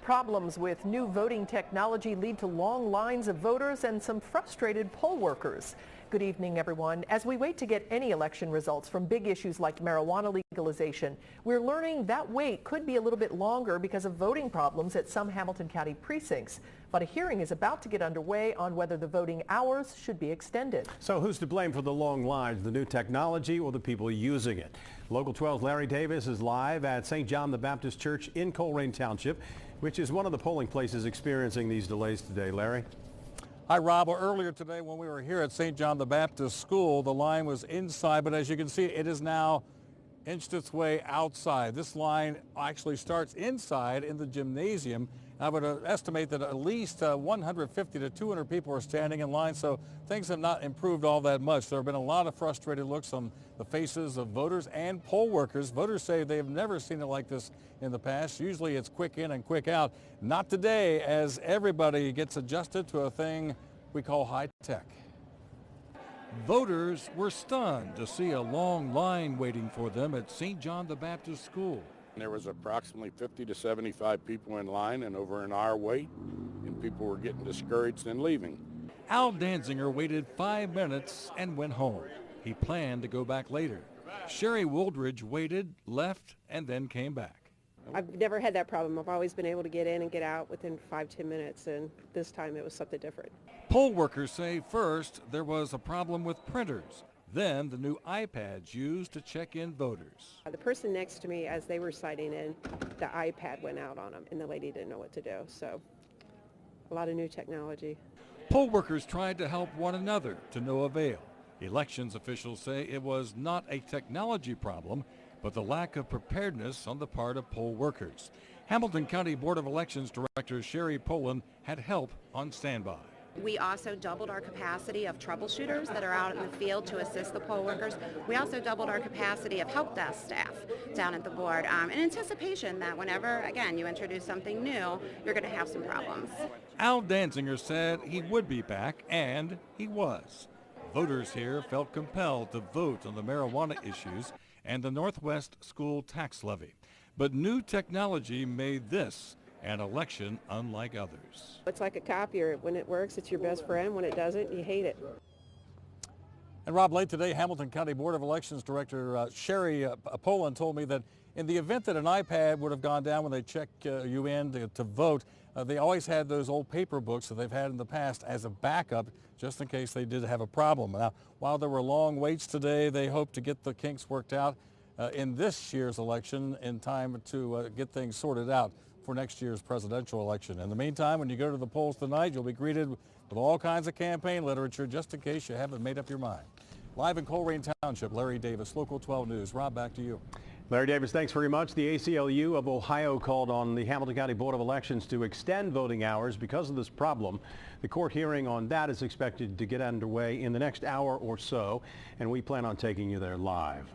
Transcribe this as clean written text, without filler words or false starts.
Problems with new voting technology lead to long lines of voters and some frustrated poll workers. Good evening, everyone. As we wait to get any election results from big issues like marijuana legalization, we're learning that wait could be a little bit longer because of voting problems at some Hamilton County precincts. But a hearing is about to get underway on whether the voting hours should be extended. So who's to blame for the long lines, the new technology or the people using it? Local 12's Larry Davis is live at St. John the Baptist Church in Colerain Township, which is one of the polling places experiencing these delays today. Larry? Hi, Rob. Well, earlier today when we were here at St. John the Baptist School, the line was inside, but as you can see, it is now inched its way outside. This line actually starts inside in the gymnasium. I would estimate that at least 150 to 200 people are standing in line, so things have not improved all that much. There have been a lot of frustrated looks on the faces of voters and poll workers. Voters say they have never seen it like this in the past. Usually it's quick in and quick out. Not today, as everybody gets adjusted to a thing we call high tech. Voters were stunned to see a long line waiting for them at St. John the Baptist School. There was approximately 50 to 75 people in line and over an hour wait, and people were getting discouraged and leaving. Al Danziger waited 5 minutes and went home. He planned to go back later. Sherry Wooldridge waited, left, and then came back. I've never had that problem. I've always been able to get in and get out within 5-10 minutes, and this time it was something different. Poll workers say first there was a problem with printers. Then the new iPads used to check in voters. The person next to me, as they were signing in, the iPad went out on them, and the lady didn't know what to do. So a lot of new technology. Poll workers tried to help one another to no avail. Elections officials say it was not a technology problem, but the lack of preparedness on the part of poll workers. Hamilton County Board of Elections Director Sherry Poland had help on standby. We also doubled our capacity of troubleshooters that are out in the field to assist the poll workers. We also doubled our capacity of help desk staff down at the board in anticipation that whenever, again, you introduce something new, you're going to have some problems. Al Danziger said he would be back, and he was. Voters here felt compelled to vote on the marijuana issues and the Northwest School tax levy. But new technology made this an election unlike others. It's like a copier. When it works, it's your best friend. When it doesn't, you hate it. And Rob, late today, Hamilton County Board of Elections Director Sherry Poland told me that in the event that an iPad would have gone down when they check you in to vote, they always had those old paper books that they've had in the past as a backup just in case they did have a problem. Now, while there were long waits today, they hope to get the kinks worked out in this year's election in time to get things sorted out for next year's presidential election. In the meantime, when you go to the polls tonight, you'll be greeted with all kinds of campaign literature just in case you haven't made up your mind. Live in Colerain Township, Larry Davis, Local 12 News. Rob, back to you. Larry Davis, thanks very much. The ACLU of Ohio called on the Hamilton County Board of Elections to extend voting hours because of this problem. The court hearing on that is expected to get underway in the next hour or so, and we plan on taking you there live.